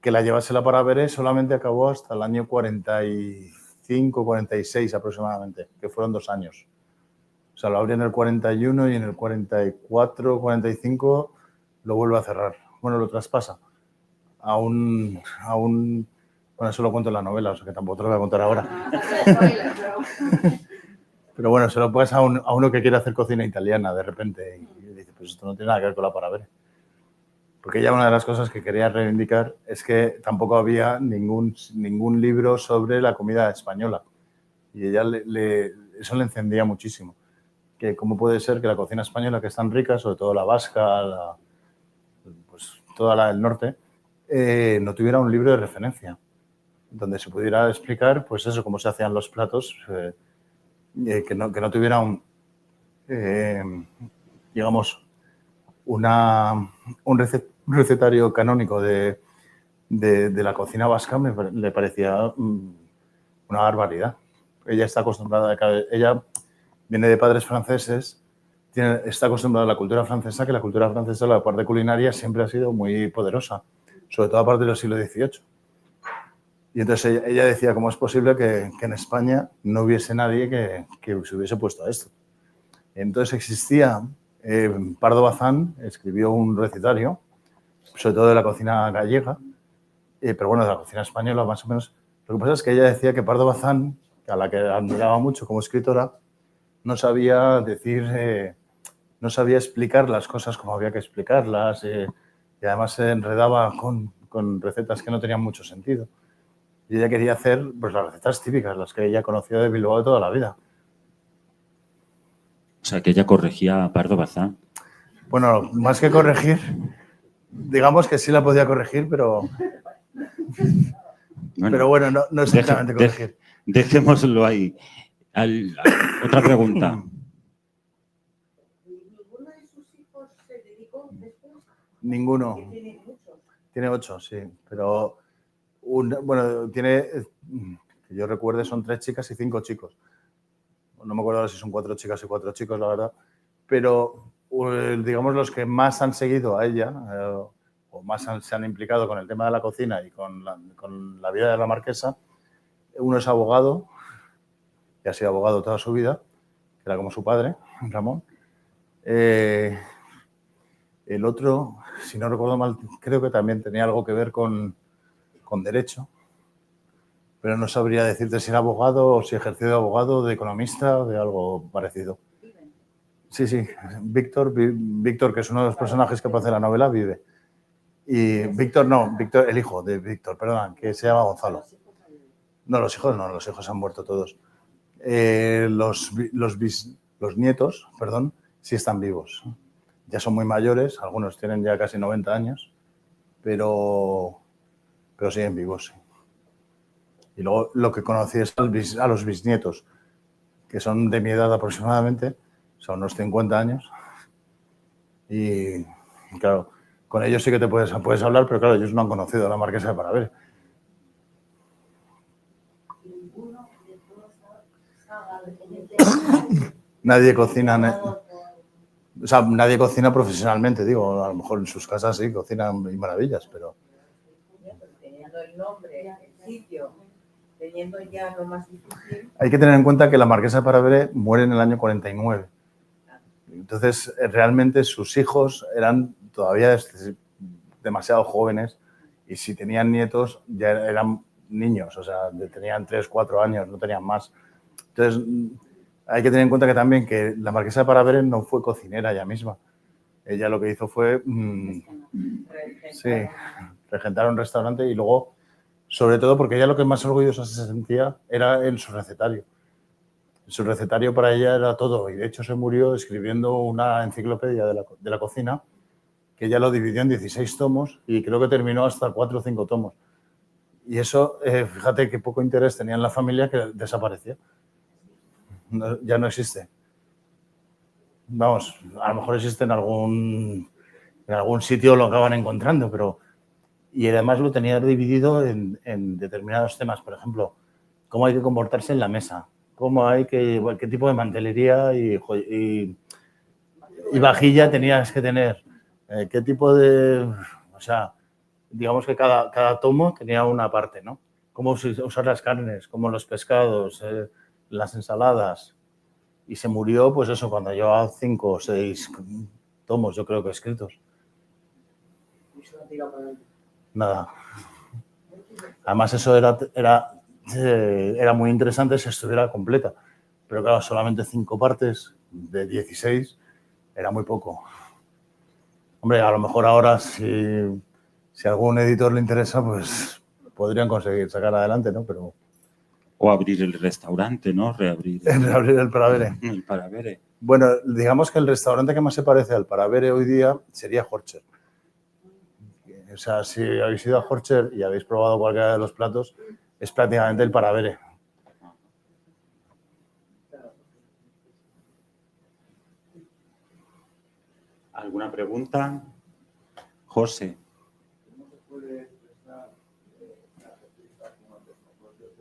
la llevásela para Veré solamente acabó hasta el año 45, 46 aproximadamente, que fueron 2 años. O sea, lo abrió en el 41 y en el 44, 45 lo vuelve a cerrar. Bueno, lo traspasa a un bueno, eso lo cuento en la novela, o sea que tampoco te lo voy a contar ahora. Pero bueno, se lo pasa a uno que quiere hacer cocina italiana de repente y dice, pues esto no tiene nada que ver con la Para Ver. Porque ella una de las cosas que quería reivindicar es que tampoco había ningún libro sobre la comida española. Y ella eso le encendía muchísimo. Que cómo puede ser que la cocina española, que es tan rica, sobre todo la vasca, pues toda la del norte, no tuviera un libro de referencia donde se pudiera explicar, pues eso, cómo se hacían los platos, que no tuviera digamos, un recetario canónico de la cocina vasca. Le parecía una barbaridad. Ella está acostumbrada, ella viene de padres franceses, está acostumbrada a la cultura francesa, que la cultura francesa, la parte culinaria, siempre ha sido muy poderosa, sobre todo a partir del siglo XVIII. Y entonces ella decía, ¿cómo es posible que en España no hubiese nadie que se hubiese puesto a esto? Entonces existía, Pardo Bazán escribió un recetario, sobre todo de la cocina gallega, pero bueno, de la cocina española más o menos. Lo que pasa es que ella decía que Pardo Bazán, a la que admiraba mucho como escritora, no sabía decir, no sabía explicar las cosas como había que explicarlas, y además se enredaba con recetas que no tenían mucho sentido. Y ella quería hacer pues, las recetas típicas, las que ella conocía de Bilbao de toda la vida. O sea, que ella corregía a Pardo Bazán. Bueno, más que corregir, digamos que sí la podía corregir, pero bueno, no exactamente corregir. Dejémoslo ahí. Otra pregunta. ¿Ninguno de sus hijos se dedicó después? Ninguno. Tiene 8, sí, pero bueno, tiene, que yo recuerde, son 3 chicas y 5 chicos. No me acuerdo si son 4 chicas y 4 chicos, la verdad. Pero, digamos, los que más han seguido a ella, o más se han implicado con el tema de la cocina y con la vida de la marquesa, uno es abogado, y ha sido abogado toda su vida, que era como su padre, Ramón. El otro, si no recuerdo mal, creo que también tenía algo que ver con derecho, pero no sabría decirte si era abogado o si ejerció de abogado, de economista o de algo parecido. Sí, Víctor, que es uno de los personajes que aparece en la novela, vive. Y Víctor, el hijo de Víctor, perdón, que se llama Gonzalo. No, los hijos han muerto todos. Los nietos, perdón, sí están vivos. Ya son muy mayores, algunos tienen ya casi 90 años, pero siguen vivos, sí. Y luego lo que conocí es a los bisnietos, que son de mi edad aproximadamente, son unos 50 años. Y claro, con ellos sí que te puedes hablar, pero claro, ellos no han conocido a la marquesa de Para Ver. Nadie cocina, o sea, nadie cocina profesionalmente, digo, a lo mejor en sus casas sí cocinan maravillas, pero... Teniendo el nombre, el sitio, teniendo ya lo más difícil... Hay que tener en cuenta que la marquesa de Para Ver muere en el año 49. Entonces, realmente sus hijos eran todavía demasiado jóvenes y si tenían nietos ya eran niños, o sea, tenían 3, 4 años, no tenían más. Entonces, hay que tener en cuenta que también que la marquesa de Para Ver no fue cocinera ella misma. Ella lo que hizo fue regentar un restaurante y luego, sobre todo porque ella lo que más orgullosa se sentía era en su recetario. Su recetario para ella era todo y de hecho se murió escribiendo una enciclopedia de la cocina que ella lo dividió en 16 tomos y creo que terminó hasta 4 o 5 tomos. Y eso, fíjate qué poco interés tenía en la familia que desapareció. Ya no existe. Vamos, a lo mejor existe en algún sitio, lo acaban encontrando, pero... Y además lo tenía dividido en determinados temas. Por ejemplo, cómo hay que comportarse en la mesa, qué tipo de mantelería y vajilla tenías que tener, qué tipo de... O sea, digamos que cada tomo tenía una parte, ¿no? Cómo usar las carnes, cómo los pescados, las ensaladas. Y se murió, pues eso, cuando llevaba 5 o 6 tomos, yo creo que escritos. Nada. Además, eso era muy interesante si estuviera completa. Pero claro, solamente 5 partes de 16 era muy poco. Hombre, a lo mejor ahora, si algún editor le interesa, pues podrían conseguir sacar adelante, ¿no? Pero... O abrir el restaurante, ¿no? Reabrir el Paravere. el Paravere. Bueno, digamos que el restaurante que más se parece al Paravere hoy día sería Horcher. O sea, si habéis ido a Horcher y habéis probado cualquiera de los platos, es prácticamente el Paravere. ¿Alguna pregunta? José. ¿Cómo se puede expresar la receta como antecedentes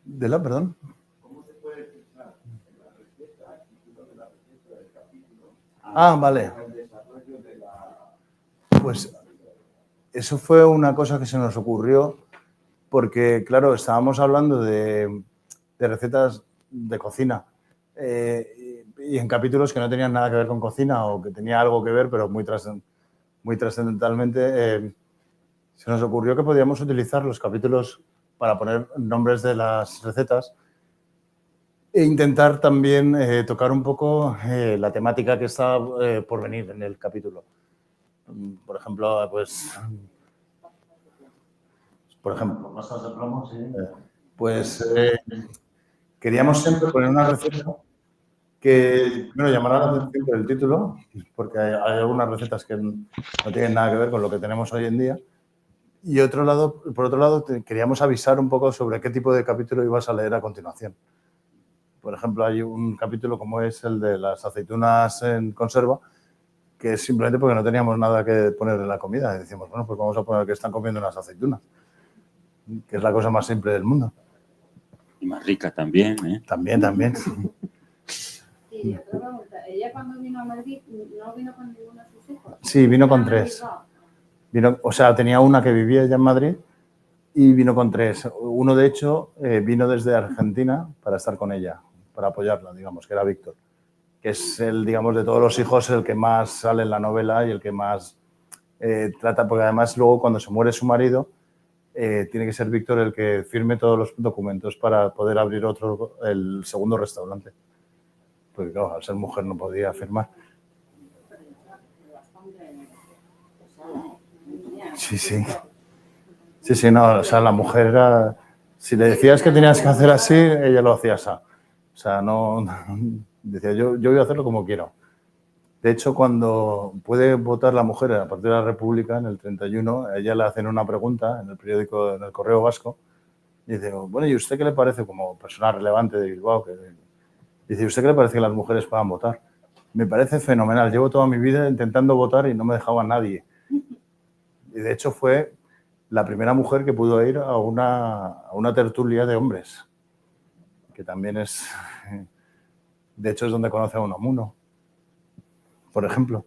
¿De la, perdón? ¿Cómo se puede expresar en la receta, el título de la receta del capítulo? Ah, vale. El desarrollo de la... Pues eso fue una cosa que se nos ocurrió porque, claro, estábamos hablando de recetas de cocina y en capítulos que no tenían nada que ver con cocina o que tenía algo que ver, pero muy trascendentalmente, se nos ocurrió que podíamos utilizar los capítulos para poner nombres de las recetas e intentar también tocar un poco la temática que está por venir en el capítulo. Por ejemplo, queríamos siempre poner una receta que, primero, llamara la atención por el título, porque hay algunas recetas que no tienen nada que ver con lo que tenemos hoy en día. Y por otro lado, queríamos avisar un poco sobre qué tipo de capítulo ibas a leer a continuación. Por ejemplo, hay un capítulo como es el de las aceitunas en conserva, que es simplemente porque no teníamos nada que poner en la comida. Y decimos, bueno, pues vamos a poner que están comiendo unas aceitunas, que es la cosa más simple del mundo. Y más rica también, ¿eh? También. Y otra pregunta, ¿ella cuando vino a Madrid no vino con ninguno de sus hijos? Sí, vino con 3. O sea, tenía una que vivía ya en Madrid y vino con 3. Uno, de hecho, vino desde Argentina para estar con ella, para apoyarla, digamos, que era Víctor, que es el, digamos, de todos los hijos el que más sale en la novela y el que más trata, porque además luego cuando se muere su marido, tiene que ser Víctor el que firme todos los documentos para poder abrir el segundo restaurante. Porque claro, al ser mujer no podía firmar. Sí, no, o sea, la mujer era... Si le decías que tenías que hacer así, ella lo hacía así. O sea, no... Decía, yo voy a hacerlo como quiero. De hecho, cuando puede votar la mujer a partir de la República, en el 31, a ella le hacen una pregunta en el periódico, en el Correo Vasco, y dice, bueno, ¿y usted qué le parece como persona relevante de Bilbao? Dice, ¿usted qué le parece que las mujeres puedan votar? Me parece fenomenal. Llevo toda mi vida intentando votar y no me dejaba nadie. Y de hecho fue la primera mujer que pudo ir a una tertulia de hombres, que también es... De hecho, es donde conoce a Unamuno, por ejemplo.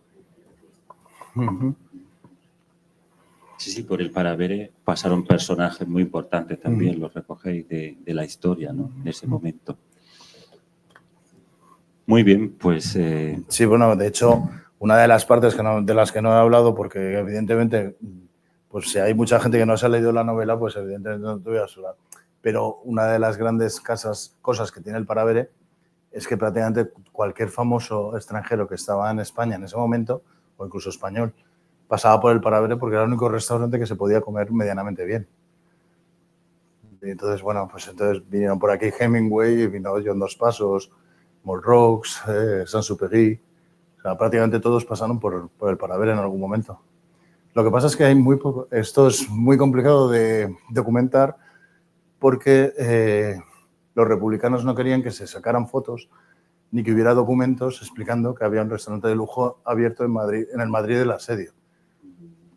Sí, por el Paravere pasaron personajes muy importantes también, los recogéis de la historia, ¿no? En ese momento. Muy bien, pues... Sí, bueno, de hecho, una de las partes de las que no he hablado, porque evidentemente, pues si hay mucha gente que no se ha leído la novela, pues evidentemente no te voy a hablar. Pero una de las grandes cosas que tiene el Paravere es que prácticamente cualquier famoso extranjero que estaba en España en ese momento, o incluso español, pasaba por el Paravere porque era el único restaurante que se podía comer medianamente bien. Y entonces, bueno, pues entonces vinieron por aquí Hemingway, vino John Dos Passos, Molrox, Saint-Supéry. O sea, prácticamente todos pasaron por el Paravere en algún momento. Lo que pasa es que hay muy poco, esto es muy complicado de documentar porque los republicanos no querían que se sacaran fotos ni que hubiera documentos explicando que había un restaurante de lujo abierto en Madrid, en el Madrid del asedio.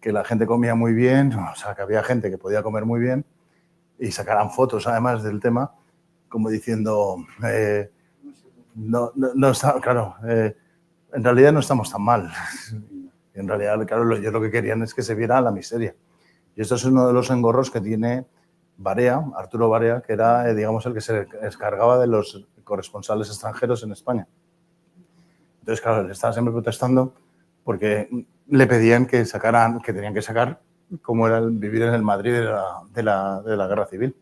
Que la gente comía muy bien, o sea, que había gente que podía comer muy bien y sacaran fotos además del tema, como diciendo, no está, claro, en realidad no estamos tan mal. En realidad, claro, ellos lo que querían es que se viera la miseria. Y esto es uno de los engorros que tiene Barea, Arturo Barea, que era, digamos, el que se encargaba de los corresponsales extranjeros en España. Entonces, claro, él estaba siempre protestando porque le pedían que sacaran, que tenían que sacar cómo era vivir en el Madrid de la Guerra Civil.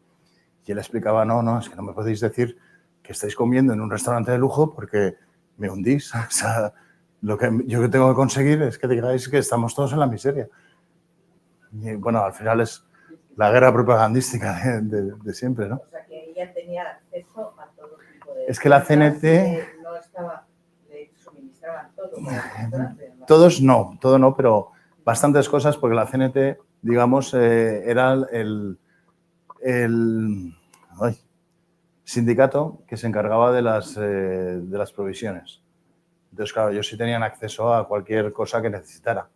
Y él explicaba, no, es que no me podéis decir que estáis comiendo en un restaurante de lujo porque me hundís. O sea, lo que yo tengo que conseguir es que digáis que estamos todos en la miseria. Y bueno, al final es la guerra propagandística de siempre, ¿no? O sea, que ella tenía acceso a todo tipo de... Es que la CNT... No estaba, le suministraban todo. ¿No? Todo no, pero bastantes cosas porque la CNT, digamos, era el sindicato que se encargaba de las provisiones. Entonces, claro, ellos sí tenían acceso a cualquier cosa que necesitara.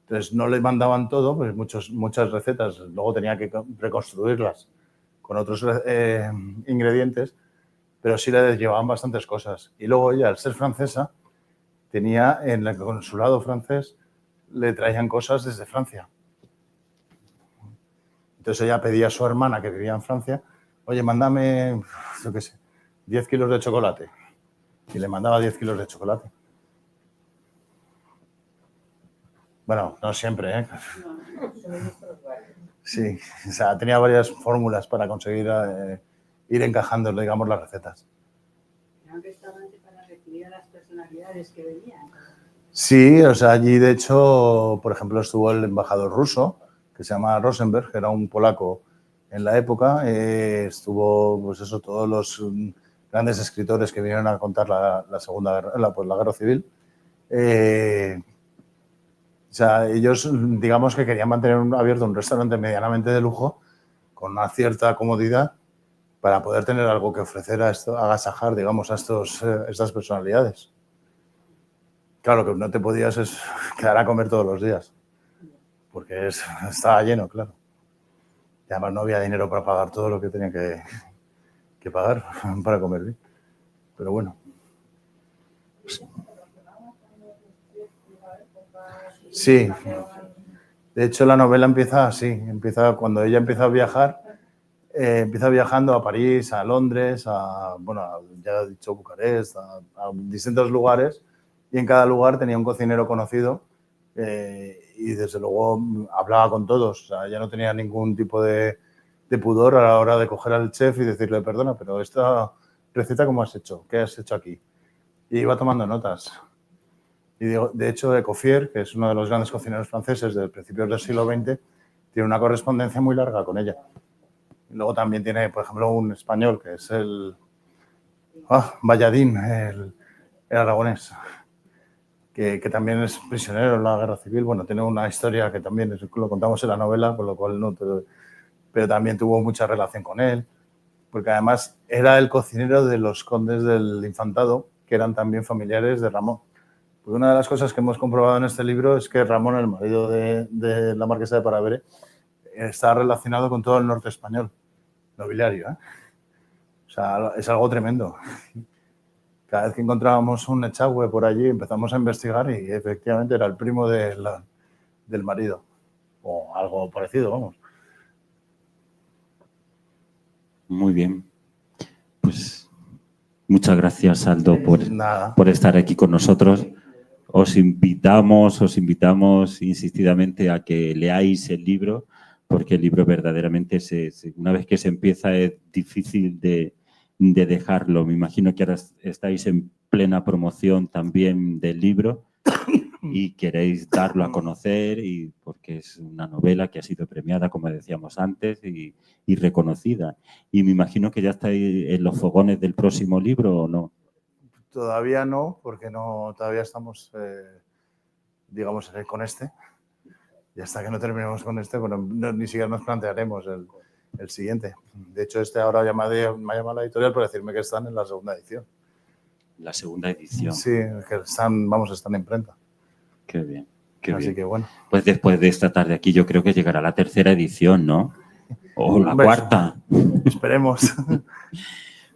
Entonces, no les mandaban todo, pues muchas recetas, luego tenía que reconstruirlas con otros ingredientes, pero sí les llevaban bastantes cosas. Y luego ella, al ser francesa, tenía en el consulado francés, le traían cosas desde Francia. Entonces ella pedía a su hermana que vivía en Francia, oye, mándame, yo qué sé, 10 kilos de chocolate. Y le mandaba 10 kilos de chocolate. Bueno, no siempre, ¿eh? Sí, o sea, tenía varias fórmulas para conseguir ir encajando, digamos, las recetas. Era un restaurante para recibir a las personalidades que venían. Sí, o sea, allí de hecho, por ejemplo, estuvo el embajador ruso, que se llama Rosenberg, que era un polaco en la época. Estuvo, pues eso, todos los grandes escritores que vinieron a contar la Segunda Guerra, la Guerra Civil. O sea, ellos, digamos que querían mantener abierto un restaurante medianamente de lujo, con una cierta comodidad, para poder tener algo que ofrecer a esto, agasajar, digamos, a estas personalidades. Claro, que no te podías quedar a comer todos los días, porque estaba lleno, claro. Y además no había dinero para pagar todo lo que tenía que pagar para comer bien. Pero bueno. Sí. De hecho, la novela empieza así. Empieza cuando ella empieza a viajar. Empieza viajando a París, a Londres, ya he dicho Bucarest, a distintos lugares. Y en cada lugar tenía un cocinero conocido y desde luego hablaba con todos. O sea, ella no tenía ningún tipo de pudor a la hora de coger al chef y decirle, perdona, pero esta receta, ¿cómo has hecho? ¿Qué has hecho aquí? Y iba tomando notas. Y de hecho, Escoffier, que es uno de los grandes cocineros franceses de principios del siglo XX, tiene una correspondencia muy larga con ella. Y luego también tiene, por ejemplo, un español, que es el Valladín, el aragonés, que también es prisionero en la Guerra Civil. Bueno, tiene una historia que también lo contamos en la novela, con lo cual no, pero también tuvo mucha relación con él, porque además era el cocinero de los condes del Infantado, que eran también familiares de Ramón. Pues una de las cosas que hemos comprobado en este libro es que Ramón, el marido de la marquesa de Paravere, está relacionado con todo el norte español, nobiliario, ¿eh? O sea, es algo tremendo. Cada vez que encontrábamos un echagüe por allí empezamos a investigar y efectivamente era el primo del marido, o algo parecido, vamos. Muy bien. Pues muchas gracias, Aldo, por estar aquí con nosotros. Os invitamos insistidamente a que leáis el libro, porque el libro verdaderamente, una vez que se empieza, es difícil de de dejarlo. Me imagino que ahora estáis en plena promoción también del libro y queréis darlo a conocer, y porque es una novela que ha sido premiada, como decíamos antes, y reconocida. Y me imagino que ya estáis en los fogones del próximo libro, ¿o no? Todavía no, porque no, todavía estamos, digamos, con este. Y hasta que no terminemos con este, bueno, ni siquiera nos plantearemos el siguiente. De hecho, este ahora me ha llamado la editorial para decirme que están en la segunda edición. La segunda edición. Sí, que están en imprenta. Qué bien, qué Así bien. que bueno. Pues después de esta tarde aquí yo creo que llegará la tercera edición, ¿no? O la cuarta. Esperemos.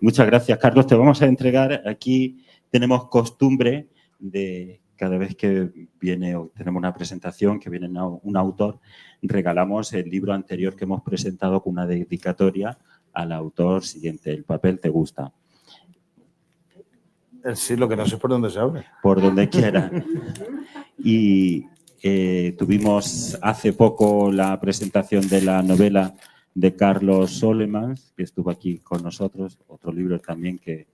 Muchas gracias, Carlos. Te vamos a entregar, aquí tenemos costumbre de cada vez que viene o tenemos una presentación, que viene un autor, regalamos el libro anterior que hemos presentado con una dedicatoria al autor siguiente. El papel te gusta. Sí, lo que no sé por dónde se abre. Por donde quiera. Y tuvimos hace poco la presentación de la novela de Carlos Solemans, que estuvo aquí con nosotros, otro libro también que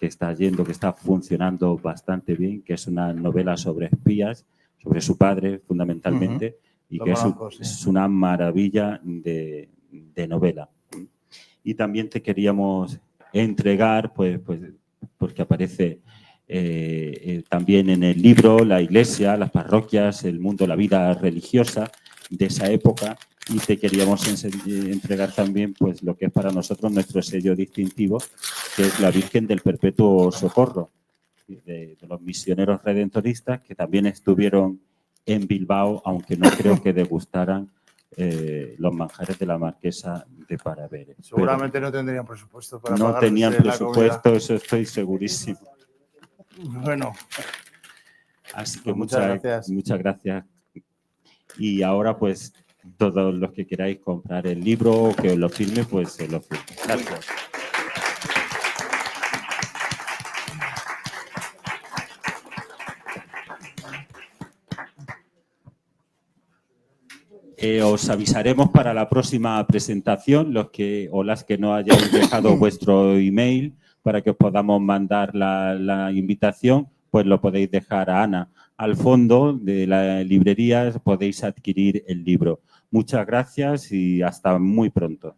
está yendo, que está funcionando bastante bien, que es una novela sobre espías, sobre su padre fundamentalmente, y que es una maravilla de novela. Y también te queríamos entregar, pues porque aparece también en el libro la iglesia, las parroquias, el mundo, la vida religiosa de esa época, y te queríamos entregar también pues lo que es para nosotros nuestro sello distintivo, que es la Virgen del Perpetuo Socorro, de los misioneros redentoristas que también estuvieron en Bilbao, aunque no creo que degustaran los manjares de la marquesa de Paravere. Seguramente no tendrían presupuesto para no pagar tenían presupuesto, eso estoy segurísimo. Bueno. Así que pues muchas gracias. Y ahora, pues, todos los que queráis comprar el libro o que os lo firme, pues se lo firme. Gracias. Os avisaremos para la próxima presentación, los que o las que no hayáis dejado vuestro email para que os podamos mandar la invitación, pues lo podéis dejar a Ana. Al fondo de la librería podéis adquirir el libro. Muchas gracias y hasta muy pronto.